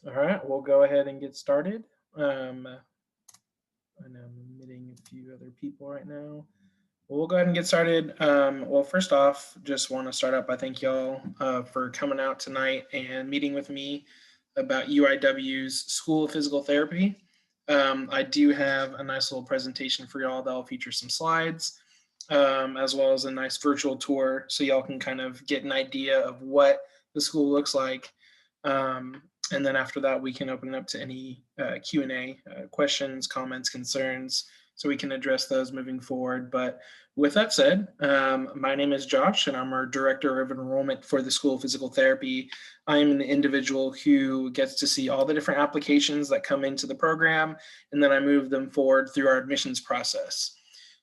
All right, we'll go ahead and get started. And I'm admitting a few other people right now. We'll go ahead and get started. Well, first off, just want to start up by thank y'all for coming out tonight and meeting with me about UIW's School of Physical Therapy. I do have a nice little presentation for y'all that'll feature some slides, as well as a nice virtual tour so y'all can kind of get an idea of what the school looks like. Um, and then after that, we can open it up to any Q&A, questions, comments, concerns, so we can address those moving forward. But with that said, my name is Josh, and I'm our Director of Enrollment for the School of Physical Therapy. I am an individual who gets to see all the different applications that come into the program, and then I move them forward through our admissions process.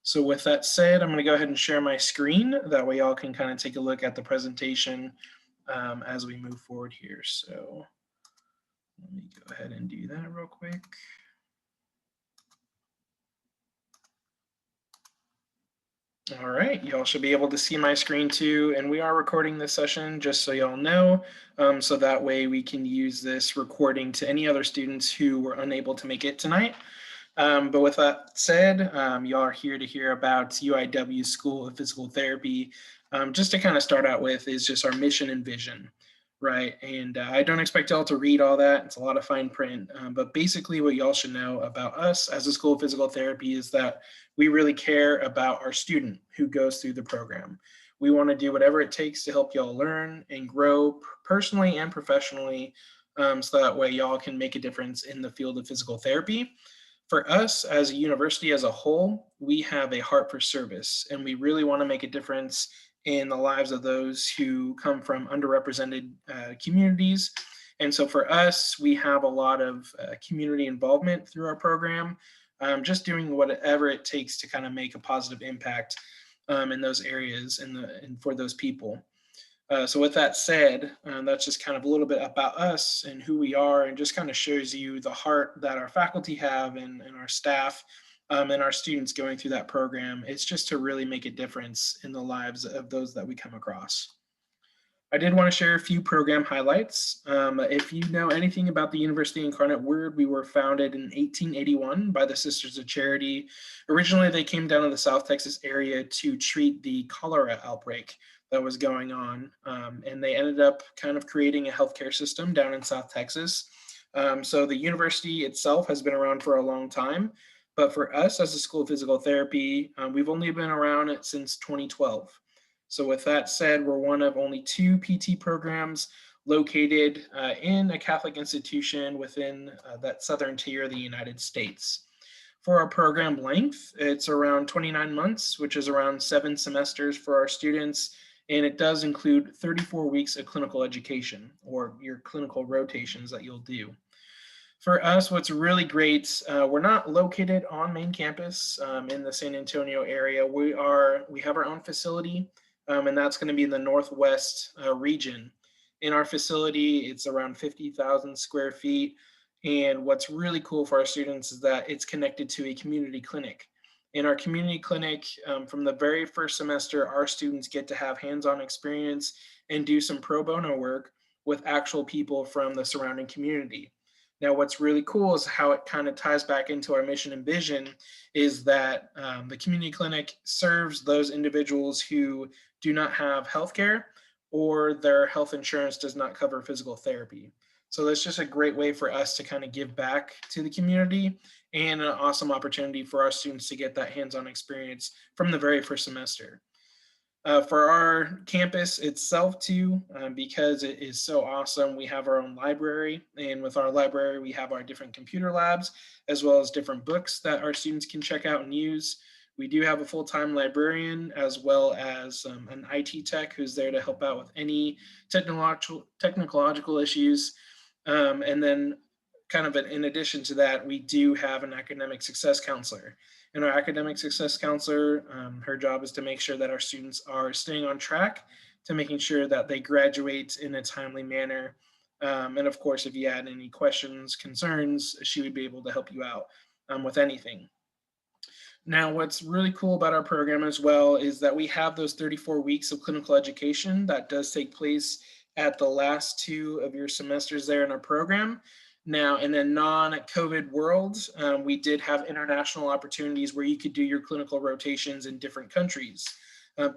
So with that said, I'm going to go ahead and share my screen. That way y'all can kind of take a look at the presentation as we move forward here. So let me go ahead and do that real quick. All right, y'all should be able to see my screen too, and we are recording this session just so y'all know, so that way we can use this recording to any other students who were unable to make it tonight. But with that said, y'all are here to hear about UIW School of Physical Therapy. Just to kind of start out with is just our mission and vision, right? And I don't expect y'all to read all that. It's a lot of fine print. But basically what y'all should know about us as a School of Physical Therapy is that we really care about our student who goes through the program. We want to do whatever it takes to help y'all learn and grow personally and professionally, so that way y'all can make a difference in the field of physical therapy. For us as a university as a whole, we have a heart for service, and we really want to make a difference in the lives of those who come from underrepresented communities. And so for us, we have a lot of community involvement through our program, just doing whatever it takes to kind of make a positive impact in those areas and for those people. So with that said, that's just kind of a little bit about us and who we are, and just kind of shows you the heart that our faculty have and our staff and our students going through that program. It's just to really make a difference in the lives of those that we come across. I did want to share a few program highlights. If you know anything about the University Incarnate Word, we were founded in 1881 by the Sisters of Charity. Originally, they came down to the South Texas area to treat the cholera outbreak that was going on, and they ended up kind of creating a healthcare system down in South Texas. So the university itself has been around for a long time, but for us as a School of Physical Therapy, we've only been around it since 2012. So with that said, we're one of only two PT programs located in a Catholic institution within that southern tier of the United States. For our program length, it's around 29 months, which is around 7 semesters for our students, and it does include 34 weeks of clinical education, or your clinical rotations that you'll do. For us, what's really great, we're not located on main campus in the San Antonio area. We have our own facility, and that's going to be in the northwest region. In our facility, it's around 50,000 square feet. And what's really cool for our students is that it's connected to a community clinic. In our community clinic, from the very first semester, our students get to have hands-on experience and do some pro bono work with actual people from the surrounding community. Now, what's really cool is how it kind of ties back into our mission and vision is that the community clinic serves those individuals who do not have healthcare or their health insurance does not cover physical therapy. So that's just a great way for us to kind of give back to the community and an awesome opportunity for our students to get that hands-on experience from the very first semester. For our campus itself too, because it is so awesome, we have our own library, and with our library we have our different computer labs as well as different books that our students can check out and use. We do have a full-time librarian as well as an IT tech who's there to help out with any technological issues. And then kind of in addition to that, we do have an academic success counselor. And our academic success counselor, her job is to make sure that our students are staying on track to making sure that they graduate in a timely manner. And of course, if you had any questions, concerns, she would be able to help you out with anything. Now, what's really cool about our program as well is that we have those 34 weeks of clinical education that does take place at the last two of your semesters there in our program. Now, in a non-COVID world, we did have international opportunities where you could do your clinical rotations in different countries.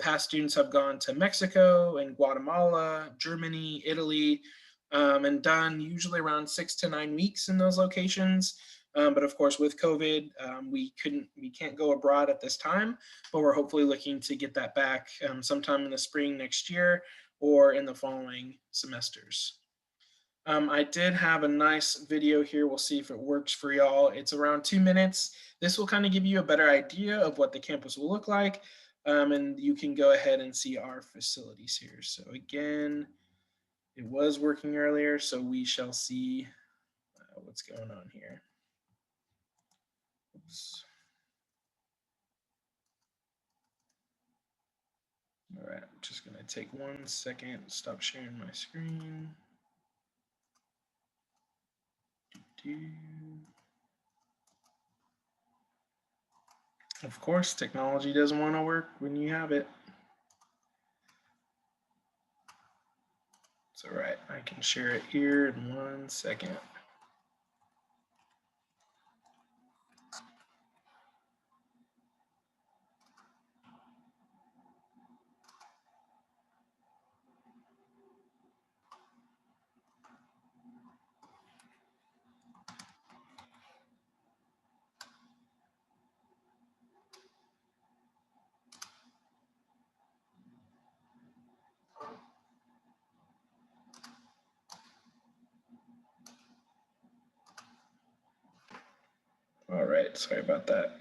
Past students have gone to Mexico and Guatemala, Germany, Italy, and done usually around 6 to 9 weeks in those locations. But of course, with COVID, we can't go abroad at this time, but we're hopefully looking to get that back sometime in the spring next year or in the following semesters. I did have a nice video here. We'll see if it works for y'all. It's around 2 minutes. This will kind of give you a better idea of what the campus will look like. And you can go ahead and see our facilities here. So again, it was working earlier, so we shall see what's going on here. Oops. All right, I'm just gonna take 1 second, stop sharing my screen. Of course, technology doesn't want to work when you have it. It's all right, I can share it here in 1 second. All right, sorry about that.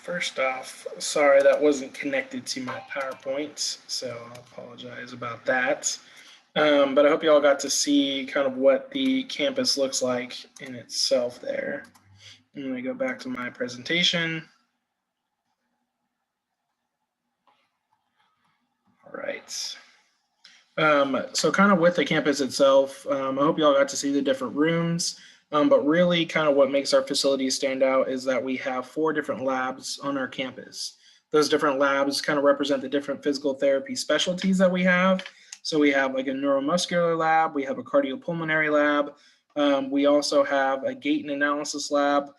First off, sorry that wasn't connected to my PowerPoint, so I'll apologize about that. But I hope you all got to see kind of what the campus looks like in itself there. I'm going to go back to my presentation. All right. So kind of with the campus itself, I hope you all got to see the different rooms, but really kind of what makes our facilities stand out is that we have 4 different labs on our campus. Those different labs kind of represent the different physical therapy specialties that we have. So we have like a neuromuscular lab, we have a cardiopulmonary lab, we also have a gait and analysis lab,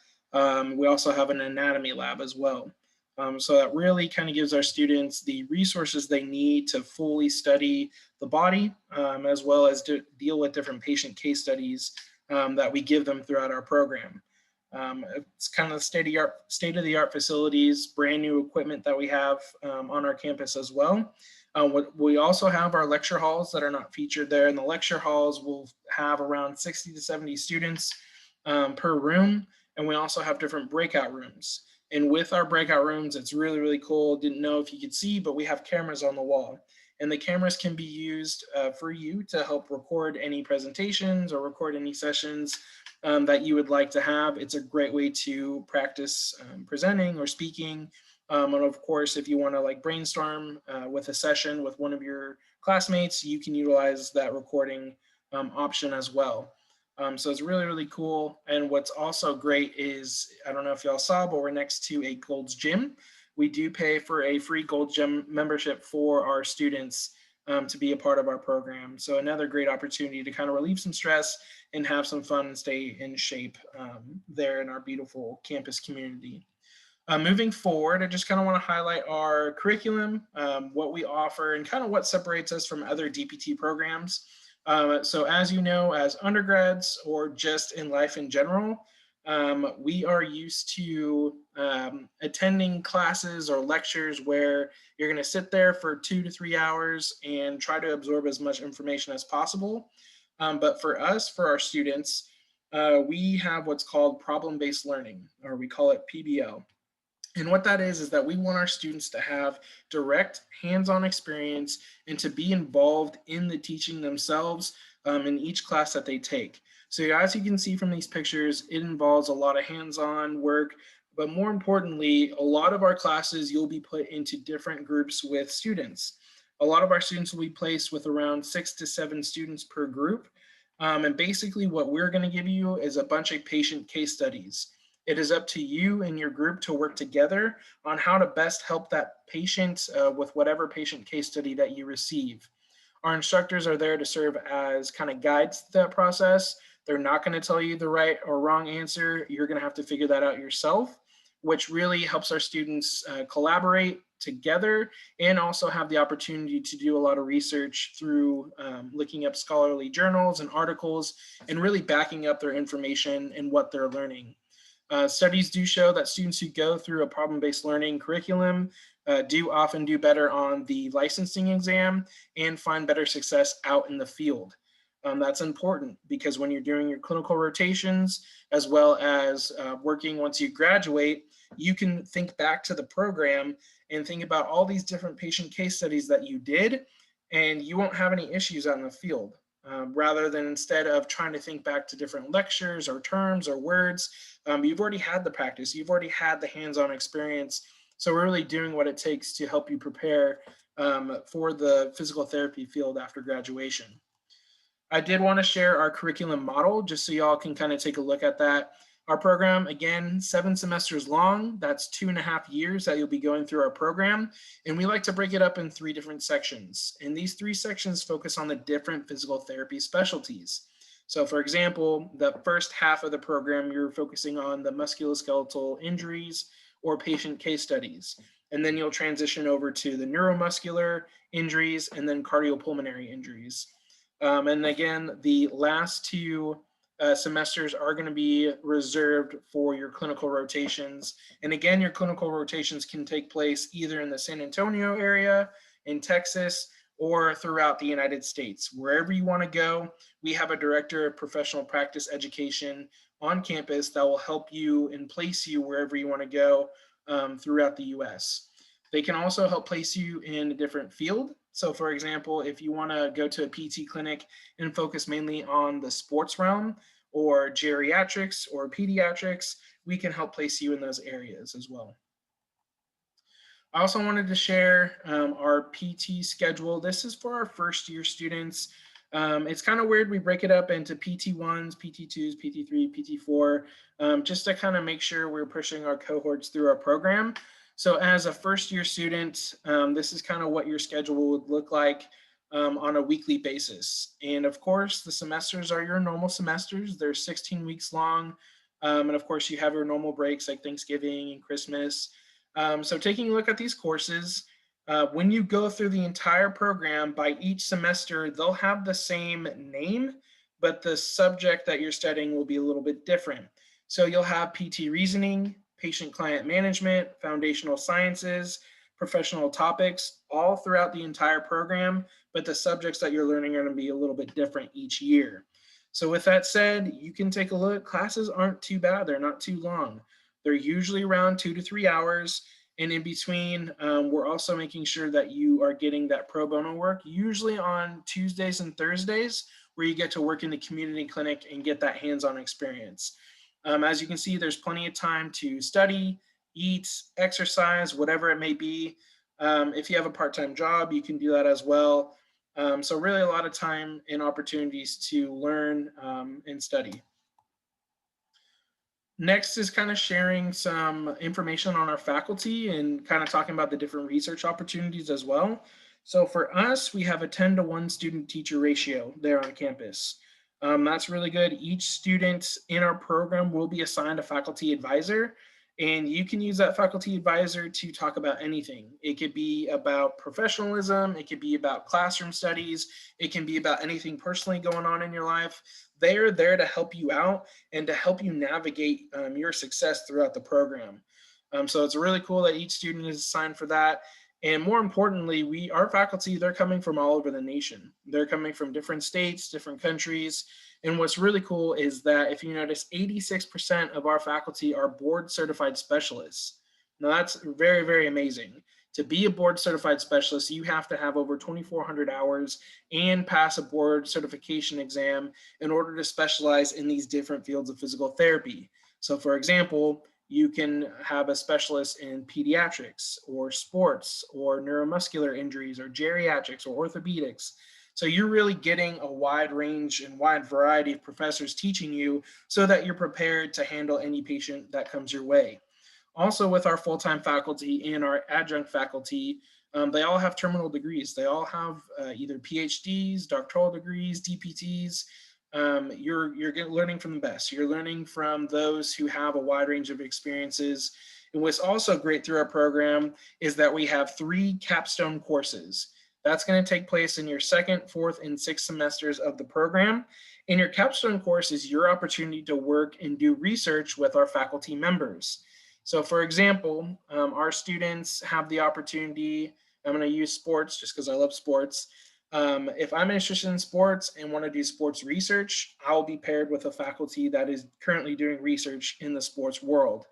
we also have an anatomy lab as well. So that really kind of gives our students the resources they need to fully study the body, as well as deal with different patient case studies that we give them throughout our program. It's kind of state of the art facilities, brand new equipment that we have on our campus as well. We also have our lecture halls that are not featured there. And the lecture halls will have around 60 to 70 students per room. And we also have different breakout rooms. And with our breakout rooms, it's really, really cool. Didn't know if you could see, but we have cameras on the wall. And the cameras can be used for you to help record any presentations or record any sessions that you would like to have. It's a great way to practice presenting or speaking. And of course, if you want to like brainstorm with a session with one of your classmates, you can utilize that recording option as well. So it's really, really cool. And what's also great is, I don't know if y'all saw, but we're next to a Gold's Gym. We do pay for a free Gold Gym membership for our students to be a part of our program. So another great opportunity to kind of relieve some stress and have some fun and stay in shape there in our beautiful campus community. Moving forward, I just kind of want to highlight our curriculum, what we offer, and kind of what separates us from other DPT programs. So as you know, as undergrads or just in life in general, we are used to attending classes or lectures where you're going to sit there for 2 to 3 hours and try to absorb as much information as possible. But for us, for our students, we have what's called problem-based learning, or we call it PBL. And what that is that we want our students to have direct hands-on experience and to be involved in the teaching themselves in each class that they take. So as you can see from these pictures, it involves a lot of hands-on work, but more importantly, a lot of our classes, you'll be put into different groups with students. A lot of our students will be placed with around 6 to 7 students per group. And basically what we're gonna give you is a bunch of patient case studies. It is up to you and your group to work together on how to best help that patient with whatever patient case study that you receive. Our instructors are there to serve as kind of guides to that process. They're not going to tell you the right or wrong answer. You're going to have to figure that out yourself, which really helps our students collaborate together and also have the opportunity to do a lot of research through looking up scholarly journals and articles and really backing up their information and what they're learning. Studies do show that students who go through a problem-based learning curriculum do often do better on the licensing exam and find better success out in the field. That's important because when you're doing your clinical rotations, as well as working once you graduate, you can think back to the program and think about all these different patient case studies that you did, and you won't have any issues out in the field. Rather than instead of trying to think back to different lectures or terms or words, you've already had the practice, you've already had the hands-on experience. So we're really doing what it takes to help you prepare for the physical therapy field after graduation. I did want to share our curriculum model just so y'all can kind of take a look at that. Our program, again, 7 semesters long. That's 2.5 years that you'll be going through our program. And we like to break it up in 3 different sections. And these 3 sections focus on the different physical therapy specialties. So for example, the first half of the program, you're focusing on the musculoskeletal injuries or patient case studies. And then you'll transition over to the neuromuscular injuries and then cardiopulmonary injuries. And again, the last 2 semesters are going to be reserved for your clinical rotations. And again, your clinical rotations can take place either in the San Antonio area, in Texas, or throughout the United States. Wherever you want to go, we have a director of professional practice education on campus that will help you and place you wherever you want to go throughout the US. They can also help place you in a different field. So for example, if you want to go to a PT clinic and focus mainly on the sports realm or geriatrics or pediatrics, we can help place you in those areas as well. I also wanted to share our PT schedule. This is for our first year students. It's kind of weird. We break it up into PT1s, PT2s, PT3, PT4, just to kind of make sure we're pushing our cohorts through our program. So as a first year student, this is kind of what your schedule would look like on a weekly basis. And of course, the semesters are your normal semesters. They're 16 weeks long. And of course, you have your normal breaks like Thanksgiving and Christmas. So taking a look at these courses, when you go through the entire program, by each semester, they'll have the same name, but the subject that you're studying will be a little bit different. So you'll have PT reasoning, patient client management, foundational sciences, professional topics, all throughout the entire program, but the subjects that you're learning are going to be a little bit different each year. So with that said, you can take a look. Classes aren't too bad. They're not too long. They're usually around 2 to 3 hours. And in between, we're also making sure that you are getting that pro bono work, usually on Tuesdays and Thursdays, where you get to work in the community clinic and get that hands-on experience. As you can see, there's plenty of time to study, eat, exercise, whatever it may be. If you have a part-time job, you can do that as well. So really a lot of time and opportunities to learn and study. Next is kind of sharing some information on our faculty and kind of talking about the different research opportunities as well. So for us, we have a 10-to-1 student teacher ratio there on campus. That's really good. Each student in our program will be assigned a faculty advisor, and you can use that faculty advisor to talk about anything. It could be about professionalism, it could be about classroom studies, it can be about anything personally going on in your life. They're there to help you out and to help you navigate your success throughout the program. So it's really cool that each student is assigned for that. And more importantly, our faculty, they're coming from all over the nation. They're coming from different states, different countries. And what's really cool is that if you notice, 86% of our faculty are board certified specialists. Now that's very, very amazing. To be a board certified specialist, you have to have over 2,400 hours and pass a board certification exam in order to specialize in these different fields of physical therapy. So for example, you can have a specialist in pediatrics or sports or neuromuscular injuries or geriatrics or orthopedics. So you're really getting a wide range and wide variety of professors teaching you so that you're prepared to handle any patient that comes your way. Also, with our full-time faculty and our adjunct faculty, they all have terminal degrees. They all have either PhDs, doctoral degrees, DPTs. You're learning from the best. You're learning from those who have a wide range of experiences. And what's also great through our program is that we have 3 capstone courses. That's going to take place in your 2nd, 4th, and 6th semesters of the program. And your capstone course is your opportunity to work and do research with our faculty members. So for example, our students have the opportunity, I'm going to use sports just because I love sports. If I'm interested in sports and want to do sports research, I'll be paired with a faculty that is currently doing research in the sports world.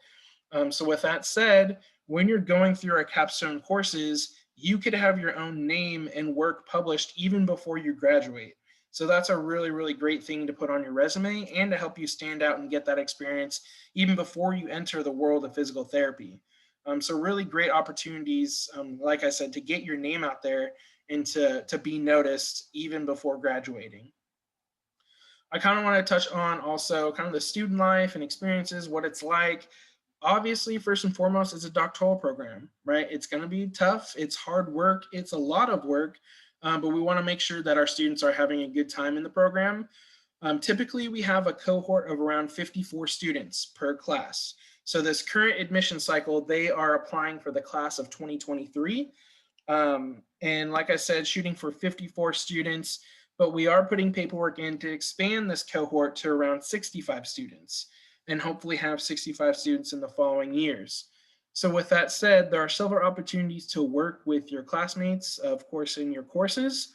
So with that said, when you're going through our capstone courses, you could have your own name and work published even before you graduate. So that's a really, really great thing to put on your resume and to help you stand out and get that experience even before you enter the world of physical therapy. So really great opportunities, like I said, to get your name out there and to be noticed even before graduating. I kind of want to touch on also kind of the student life and experiences, what it's like. Obviously, first and foremost, it's a doctoral program, right? It's going to be tough. It's hard work. It's a lot of work, but we want to make sure that our students are having a good time in the program. Typically, we have a cohort of around 54 students per class. So this current admission cycle, they are applying for the class of 2023. And like I said, shooting for 54 students, but we are putting paperwork in to expand this cohort to around 65 students and hopefully have 65 students in the following years. So with that said, there are several opportunities to work with your classmates, of course, in your courses.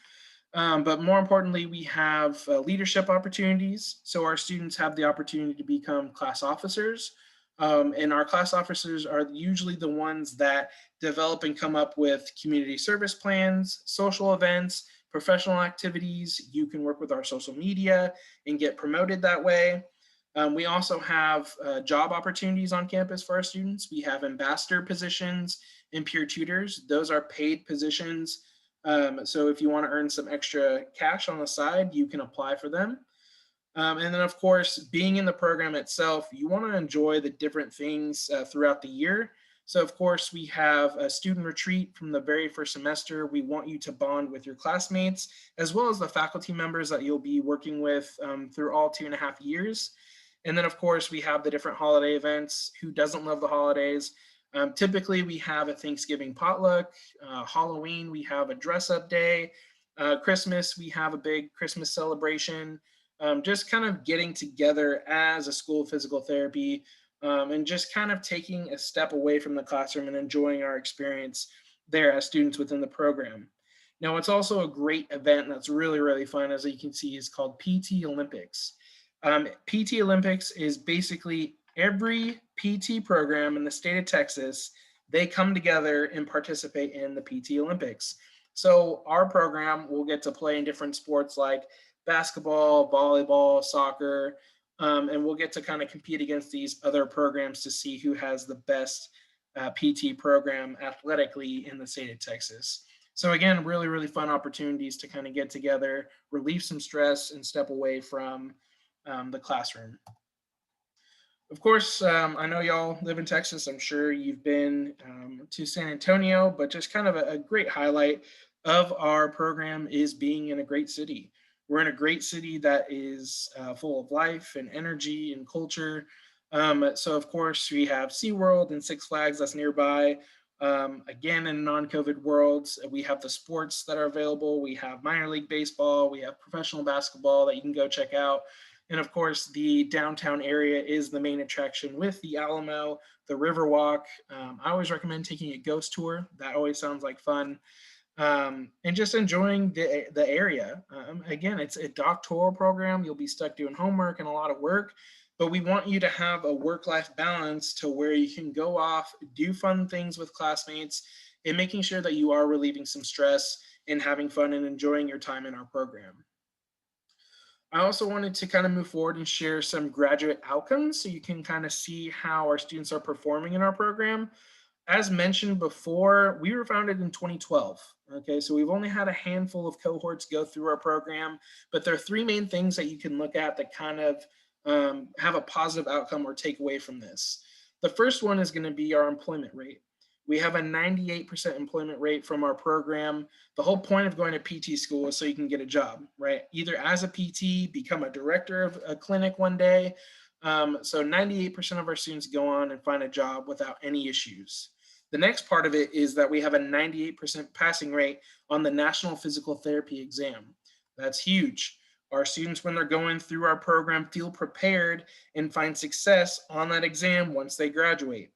But more importantly, we have leadership opportunities. So our students have the opportunity to become class officers. And our class officers are usually the ones that develop and come up with community service plans, social events, professional activities. You can work with our social media and get promoted that way. We also have job opportunities on campus for our students. We have ambassador positions and peer tutors. Those are paid positions. So if you want to earn some extra cash on the side, you can apply for them. And then, of course, being in the program itself, you want to enjoy the different things throughout the year. So, of course, we have a student retreat from the very first semester. We want you to bond with your classmates, as well as the faculty members that you'll be working with through all 2.5 years. And then, of course, we have the different holiday events. Who doesn't love the holidays? Typically, we have a Thanksgiving potluck. Halloween, we have a dress up day. Christmas, we have a big Christmas celebration. Just kind of getting together as a school of physical therapy, and just kind of taking a step away from the classroom and enjoying our experience there as students within the program. Now, it's also a great event that's really, really fun, as you can see, is called PT Olympics. PT Olympics is basically every PT program in the state of Texas, they come together and participate in the PT Olympics. So our program will get to play in different sports like basketball, volleyball, soccer, and we'll get to kind of compete against these other programs to see who has the best PT program athletically in the state of Texas. So again, really, really fun opportunities to kind of get together, relieve some stress, and step away from the classroom. Of course, I know y'all live in Texas. I'm sure you've been to San Antonio, but just kind of a great highlight of our program is being in a great city. We're in a great city that is full of life and energy and culture. So, of course, we have SeaWorld and Six Flags that's nearby. Again, in a non-COVID world, we have the sports that are available. We have minor league baseball. We have professional basketball that you can go check out. And of course, the downtown area is the main attraction with the Alamo, the Riverwalk. I always recommend taking a ghost tour. That always sounds like fun. And just enjoying the area. Again, it's a doctoral program. You'll be stuck doing homework and a lot of work, but we want you to have a work-life balance to where you can go off, do fun things with classmates, and making sure that you are relieving some stress and having fun and enjoying your time in our program. I also wanted to kind of move forward and share some graduate outcomes so you can kind of see how our students are performing in our program. As mentioned before, we were founded in 2012. Okay, so we've only had a handful of cohorts go through our program, but there are three main things that you can look at that kind of have a positive outcome or take away from this. The first one is going to be our employment rate. We have a 98% employment rate from our program. The whole point of going to PT school is so you can get a job, right? Either as a PT, become a director of a clinic one day. So 98% of our students go on and find a job without any issues. The next part of it is that we have a 98% passing rate on the National Physical Therapy exam. That's huge. Our students, when they're going through our program, feel prepared and find success on that exam once they graduate.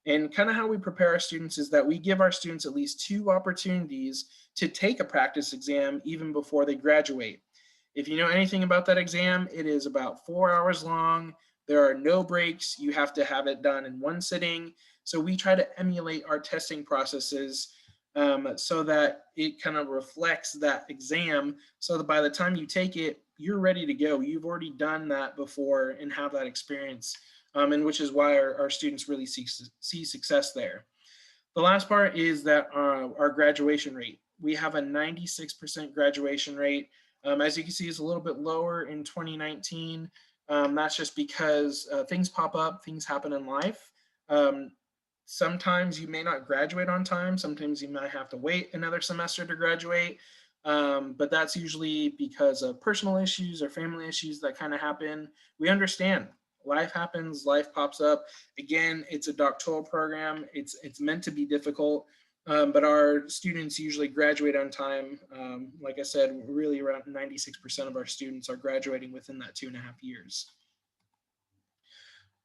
And kind of how we prepare our students is that we give our students at least 2 opportunities to take a practice exam even before they graduate. If you know anything about that exam, it is about 4 hours long. There are no breaks. You have to have it done in one sitting. So we try to emulate our testing processes so that it kind of reflects that exam so that by the time you take it, you're ready to go. You've already done that before and have that experience, and which is why our students really see success there. The last part is that our graduation rate. We have a 96% graduation rate. As you can see, it's a little bit lower in 2019. That's just because things pop up, things happen in life. Sometimes you may not graduate on time. Sometimes you might have to wait another semester to graduate. But that's usually because of personal issues or family issues that kind of happen. We understand life happens, life pops up. Again, it's a doctoral program. It's meant to be difficult, but our students usually graduate on time. Like I said, really around 96% of our students are graduating within that 2.5 years.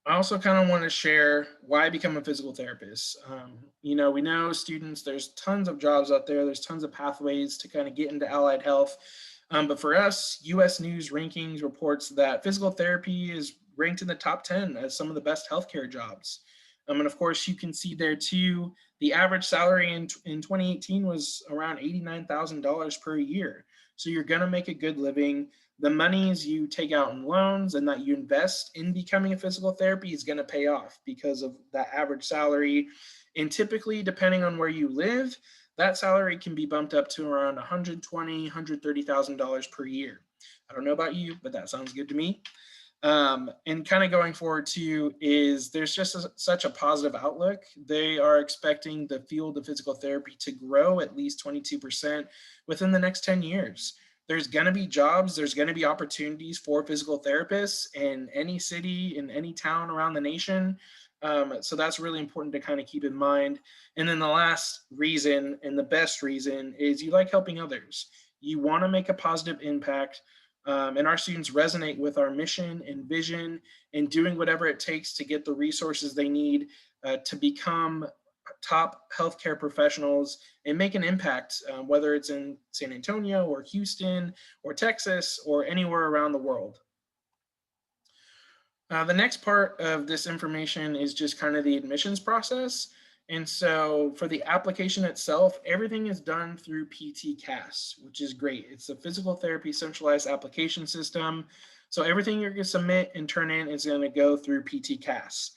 I also kind of want to share why become a physical therapist. We know students, there's tons of jobs out there, there's tons of pathways to kind of get into allied health. But for us, US News Rankings reports that physical therapy is ranked in the top 10 as some of the best healthcare jobs. And of course, you can see there too, the average salary in 2018 was around $89,000 per year. So you're going to make a good living. The monies you take out in loans and that you invest in becoming a physical therapy is going to pay off because of that average salary. And typically, depending on where you live, that salary can be bumped up to around $120,000, $130,000 per year. I don't know about you, but that sounds good to me. And kind of going forward too is there's just such a positive outlook. They are expecting the field of physical therapy to grow at least 22% within the next 10 years. There's going to be jobs, there's going to be opportunities for physical therapists in any city, in any town around the nation. So that's really important to kind of keep in mind. And then the last reason and the best reason is you like helping others. You want to make a positive impact. And our students resonate with our mission and vision and doing whatever it takes to get the resources they need to become top healthcare professionals and make an impact, whether it's in San Antonio or Houston or Texas or anywhere around the world. The next part of this information is just kind of the admissions process. And so for the application itself, everything is done through PT-CAS, which is great. It's a physical therapy centralized application system. So everything you're going to submit and turn in is going to go through PT-CAS.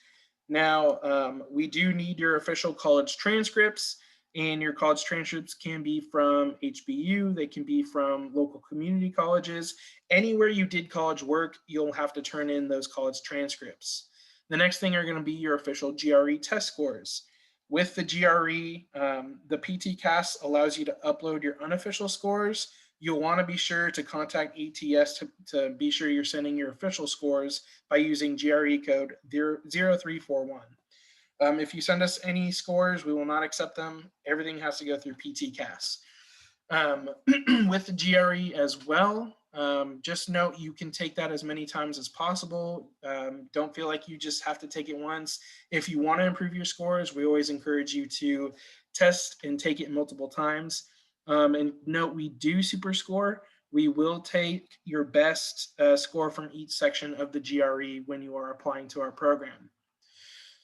Now, we do need your official college transcripts, and your college transcripts can be from HBU, they can be from local community colleges. Anywhere you did college work, you'll have to turn in those college transcripts. The next thing are going to be your official GRE test scores. With the GRE, the PT-CAS allows you to upload your unofficial scores. You'll want to be sure to contact ATS to be sure you're sending your official scores by using GRE code 0341. If you send us any scores, we will not accept them. Everything has to go through PT-CAS. With the GRE as well, just note you can take that as many times as possible. Don't feel like you just have to take it once. If you want to improve your scores, we always encourage you to test and take it multiple times. And note, we do super score. We will take your best score from each section of the GRE when you are applying to our program.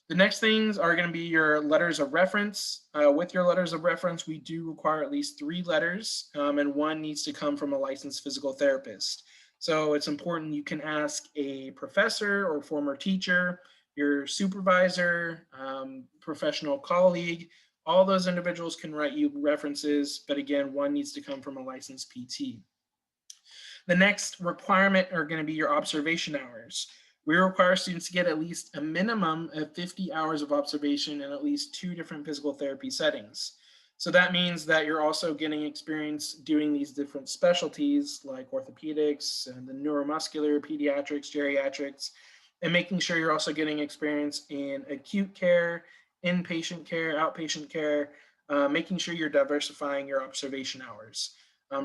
The next things are going to be your letters of reference. With your letters of reference, we do require at least 3 letters, and one needs to come from a licensed physical therapist. So it's important you can ask a professor or former teacher, your supervisor, professional colleague. All those individuals can write you references, but again, one needs to come from a licensed PT. The next requirement are going to be your observation hours. We require students to get at least a minimum of 50 hours of observation in at least 2 different physical therapy settings. So that means that you're also getting experience doing these different specialties like orthopedics and the neuromuscular, pediatrics, geriatrics, and making sure you're also getting experience in acute care, inpatient care, outpatient care, making sure you're diversifying your observation hours.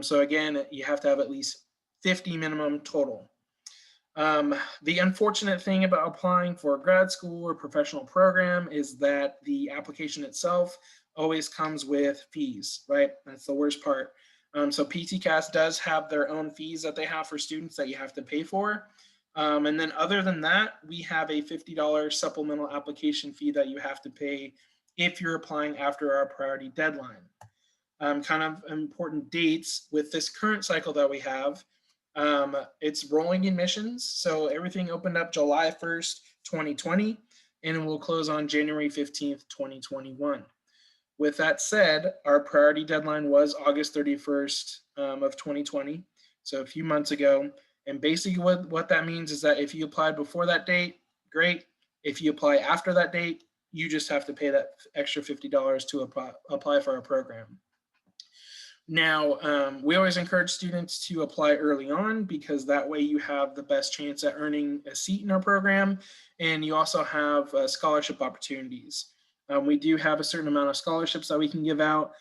So again, you have to have at least 50 minimum total. The unfortunate thing about applying for a grad school or professional program is that the application itself always comes with fees, right? That's the worst part. So PT-CAS does have their own fees that they have for students that you have to pay for. And then other than that, we have a $50 supplemental application fee that you have to pay if you're applying after our priority deadline. Kind of important dates with this current cycle that we have. It's rolling admissions, so everything opened up July 1st, 2020, and it will close on January 15th, 2021. With that said, our priority deadline was August 31st of 2020, so a few months ago. And basically what that means is that if you applied before that date, great. If you apply after that date, you just have to pay that extra $50 to apply for our program. Now, we always encourage students to apply early on because that way you have the best chance at earning a seat in our program, and you also have scholarship opportunities. We do have a certain amount of scholarships that we can give out,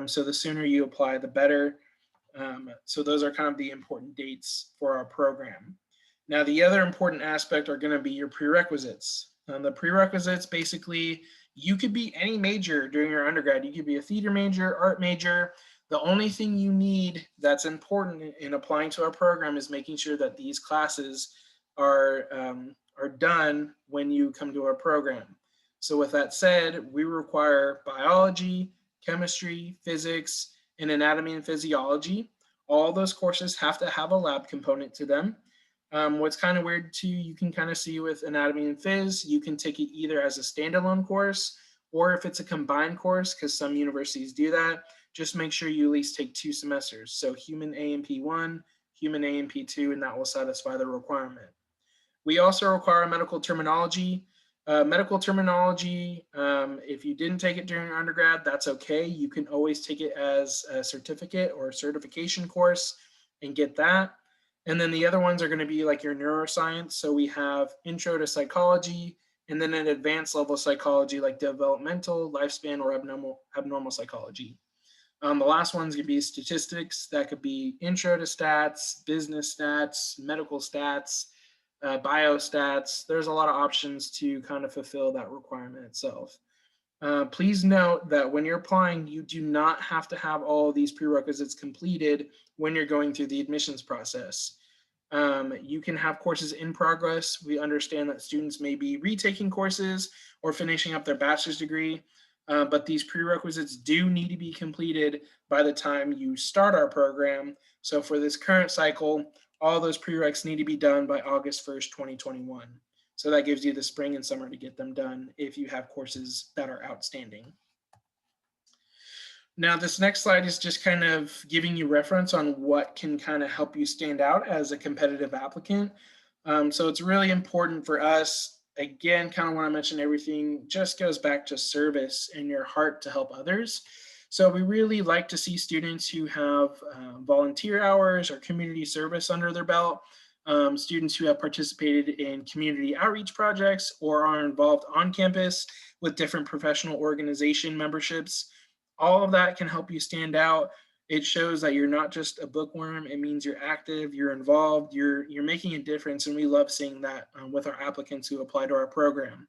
so the sooner you apply, the better. So those are kind of the important dates for our program. Now, the other important aspect are going to be your prerequisites. The prerequisites, basically, you could be any major during your undergrad. You could be a theater major, art major. The only thing you need that's important in applying to our program is making sure that these classes are done when you come to our program. So with that said, we require biology, chemistry, physics, and anatomy and physiology. All those courses have to have a lab component to them. What's kind of weird too, you can kind of see with anatomy and phys, you can take it either as a standalone course or if it's a combined course, because some universities do that, just make sure you at least take 2 semesters. So human A&P1, human A&P2, and that will satisfy the requirement. We also require medical terminology. Medical terminology, if you didn't take it during undergrad, that's okay. You can always take it as a certificate or a certification course and get that. And then the other ones are going to be like your neuroscience. So we have intro to psychology, and then an advanced level psychology like developmental, lifespan, or abnormal psychology. The last one's going to be statistics. That could be intro to stats, business stats, medical stats, biostats. There's a lot of options to kind of fulfill that requirement itself. Please note that when you're applying, you do not have to have all of these prerequisites completed when you're going through the admissions process. You can have courses in progress. We understand that students may be retaking courses or finishing up their bachelor's degree, but these prerequisites do need to be completed by the time you start our program. So for this current cycle, all those prereqs need to be done by August 1st, 2021. So that gives you the spring and summer to get them done if you have courses that are outstanding. Now, this next slide is just kind of giving you reference on what can kind of help you stand out as a competitive applicant. So it's really important for us, again, kind of when I mentioned everything, just goes back to service and your heart to help others. So we really like to see students who have volunteer hours or community service under their belt, students who have participated in community outreach projects or are involved on campus with different professional organization memberships. All of that can help you stand out. It shows that you're not just a bookworm. It means you're active, you're involved, you're making a difference, and we love seeing that with our applicants who apply to our program.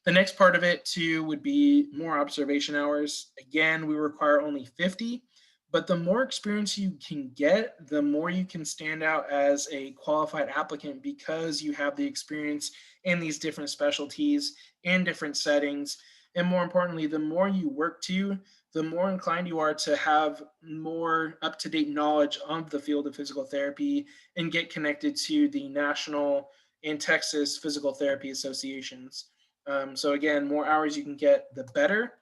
The next part of it too would be more observation hours. Again, we require only 50, but the more experience you can get, the more you can stand out as a qualified applicant because you have the experience in these different specialties and different settings. And more importantly, the more you work to, the more inclined you are to have more up-to-date knowledge of the field of physical therapy and get connected to the national and Texas physical therapy associations. So again, more hours you can get, the better.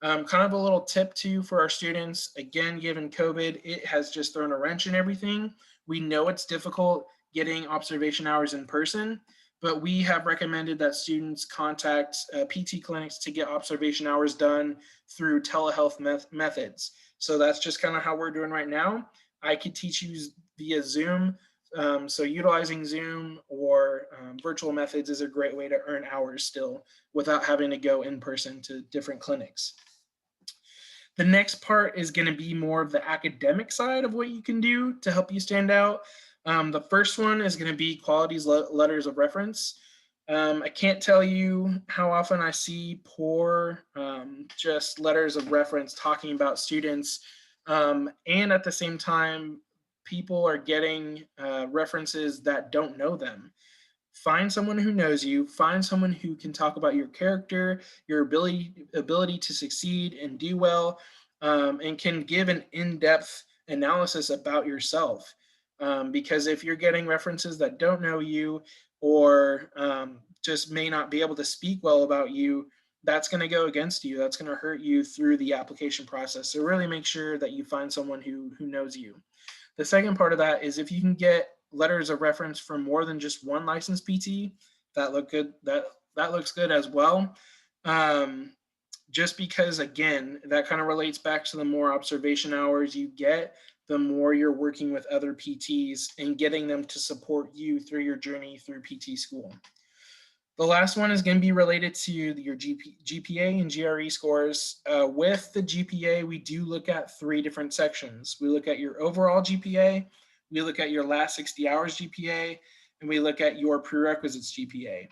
Kind of a little tip too for our students, again, given COVID, it has just thrown a wrench in everything. We know it's difficult getting observation hours in person, but we have recommended that students contact PT clinics to get observation hours done through telehealth methods. So that's just kind of how we're doing right now. I could teach you via Zoom. So utilizing Zoom or virtual methods is a great way to earn hours still without having to go in person to different clinics. The next part is going to be more of the academic side of what you can do to help you stand out. The first one is going to be qualities letters of reference. I can't tell you how often I see poor just letters of reference talking about students, and at the same time, people are getting references that don't know them. Find someone who knows you, find someone who can talk about your character, your ability to succeed and do well, and can give an in-depth analysis about yourself. Because if you're getting references that don't know you or just may not be able to speak well about you, that's going to go against you. That's going to hurt you through the application process. So really make sure that you find someone who knows you. The second part of that is if you can get letters of reference from more than just one licensed PT, that look good. That looks good as well. Just because, again, that kind of relates back to the more observation hours you get, the more you're working with other PTs and getting them to support you through your journey through PT school. The last one is going to be related to your GPA and GRE scores. With the GPA, we do look at 3 different sections. We look at your overall GPA, we look at your last 60 hours GPA, and we look at your prerequisites GPA.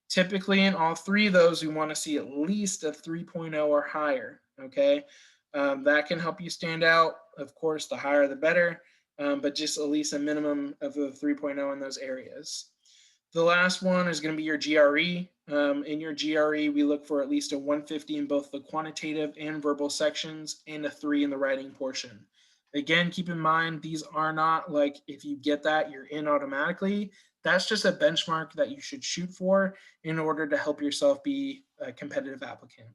Typically in all 3 of those, we want to see at least a 3.0 or higher, okay? That can help you stand out. Of course, the higher the better, but just at least a minimum of a 3.0 in those areas. The last one is going to be your GRE. In your GRE, we look for at least a 150 in both the quantitative and verbal sections and a 3 in the writing portion. Again, keep in mind, these are not like if you get that, you're in automatically. That's just a benchmark that you should shoot for in order to help yourself be a competitive applicant.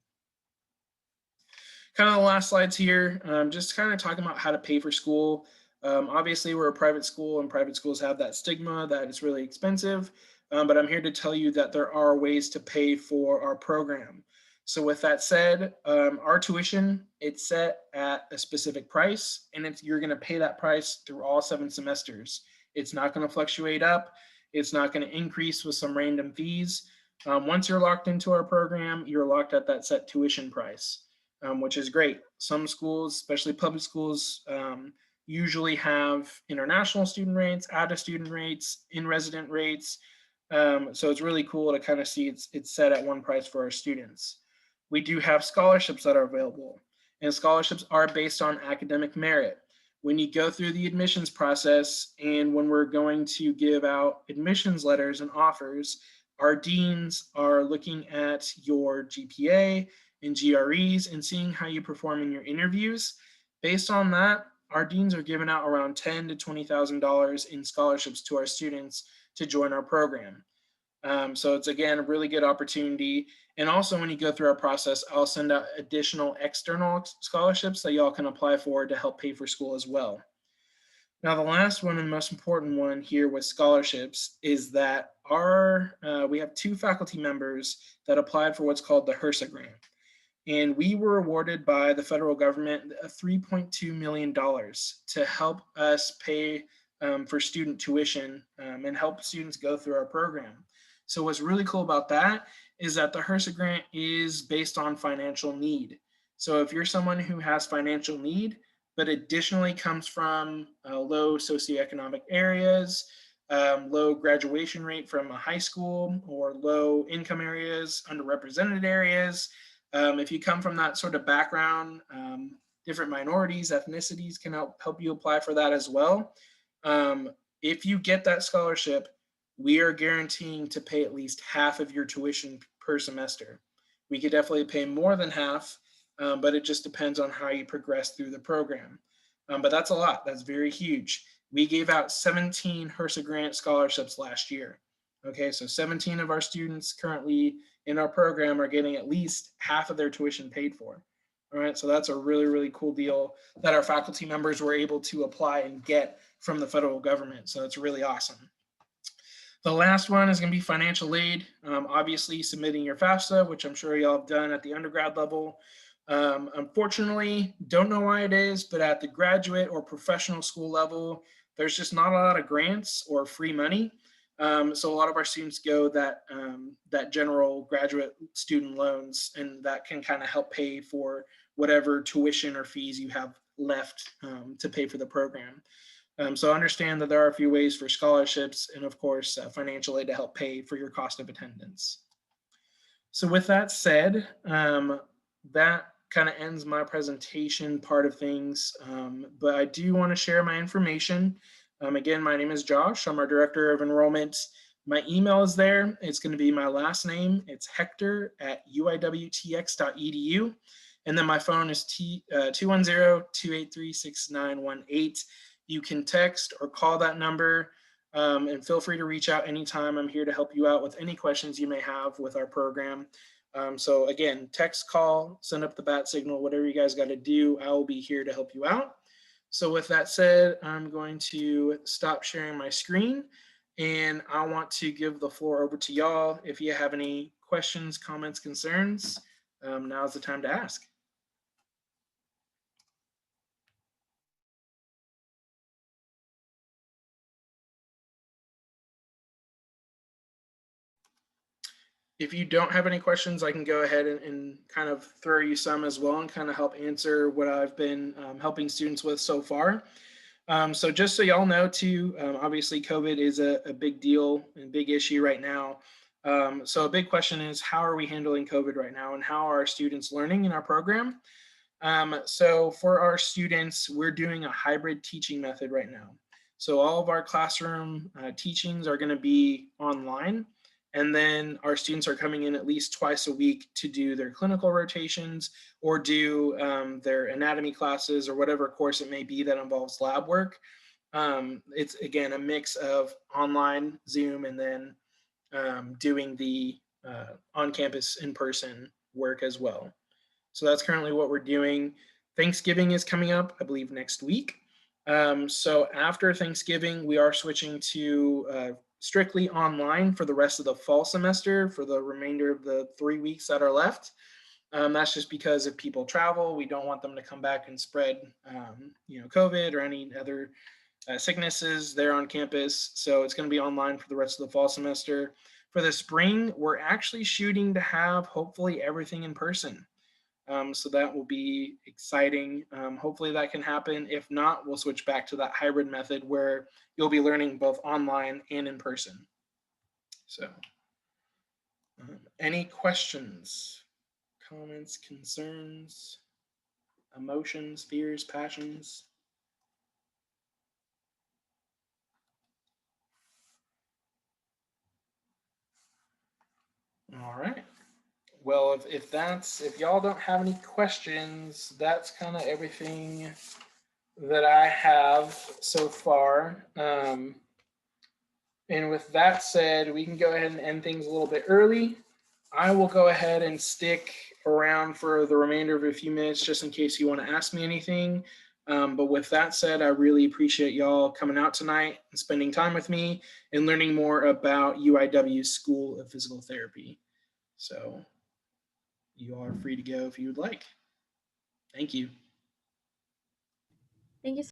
Kind of the last slides here, just kind of talking about how to pay for school. Obviously, we're a private school, and private schools have that stigma that it's really expensive. But I'm here to tell you that there are ways to pay for our program. So with that said, our tuition, it's set at a specific price, and you're going to pay that price through all 7 semesters. It's not going to fluctuate up. It's not going to increase with some random fees. Once you're locked into our program, you're locked at that set tuition price, which is great. Some schools, especially public schools, usually have international student rates, out-of-student rates, in-resident rates. So it's really cool to kind of see it's set at one price for our students. We do have scholarships that are available, and scholarships are based on academic merit. When you go through the admissions process and when we're going to give out admissions letters and offers, our deans are looking at your GPA and GREs and seeing how you perform in your interviews. Based on that, our deans are giving out around $10,000 to $20,000 in scholarships to our students to join our program. So it's, again, a really good opportunity. And also, when you go through our process, I'll send out additional external scholarships that y'all can apply for to help pay for school as well. Now, the last one and most important one here with scholarships is that we have 2 faculty members that applied for what's called the HRSA grant. And we were awarded by the federal government $3.2 million to help us pay for student tuition and help students go through our program. So what's really cool about that is that the HRSA grant is based on financial need. So if you're someone who has financial need, but additionally comes from low socioeconomic areas, low graduation rate from a high school, or low income areas, underrepresented areas, if you come from that sort of background, different minorities, ethnicities can help you apply for that as well. If you get that scholarship, we are guaranteeing to pay at least half of your tuition per semester. We could definitely pay more than half, but it just depends on how you progress through the program. But that's a lot. That's very huge. We gave out 17 HRSA grant scholarships last year. Okay, so 17 of our students currently in our program are getting at least half of their tuition paid for. All right, so that's a really, really cool deal that our faculty members were able to apply and get from the federal government. So it's really awesome. The last one is going to be financial aid. Obviously, submitting your FAFSA, which I'm sure y'all have done at the undergrad level. Unfortunately, don't know why it is, but at the graduate or professional school level, there's just not a lot of grants or free money. So a lot of our students go that general graduate student loans, and that can kind of help pay for whatever tuition or fees you have left to pay for the program. So understand that there are a few ways for scholarships and, of course, financial aid to help pay for your cost of attendance. So with that said, that kind of ends my presentation part of things, but I do want to share my information. Again, my name is Josh. I'm our Director of Enrollment. My email is there. It's going to be my last name. It's hector@uiwtx.edu. And then my phone is 210-283-6918. You can text or call that number, and feel free to reach out anytime. I'm here to help you out with any questions you may have with our program. So again, text, call, send up the bat signal, whatever you guys got to do, I will be here to help you out. So with that said, I'm going to stop sharing my screen, and I want to give the floor over to y'all. If you have any questions, comments, concerns, now's the time to ask. If you don't have any questions, I can go ahead and kind of throw you some as well and kind of help answer what I've been helping students with so far. So just so y'all know too, obviously COVID is a big deal and big issue right now. So a big question is, how are we handling COVID right now, and how are our students learning in our program? So for our students, we're doing a hybrid teaching method right now. So all of our classroom teachings are going to be online. And then our students are coming in at least twice a week to do their clinical rotations or do their anatomy classes or whatever course it may be that involves lab work. It's again a mix of online, Zoom, and then doing the on-campus in-person work as well. So that's currently what we're doing. Thanksgiving is coming up, I believe, next week. So after Thanksgiving, we are switching to strictly online for the rest of the fall semester for the remainder of the 3 weeks that are left. That's just because if people travel, we don't want them to come back and spread, COVID or any other sicknesses there on campus. So it's going to be online for the rest of the fall semester. For the spring, we're actually shooting to have hopefully everything in person. So that will be exciting. Hopefully that can happen. If not, we'll switch back to that hybrid method where you'll be learning both online and in person. So any questions, comments, concerns, emotions, fears, passions? All right. Well, if y'all don't have any questions, that's kind of everything that I have so far. And with that said, we can go ahead and end things a little bit early. I will go ahead and stick around for the remainder of a few minutes just in case you want to ask me anything. But with that said, I really appreciate y'all coming out tonight and spending time with me and learning more about UIW School of Physical Therapy. So you all are free to go if you would like. Thank you. Thank you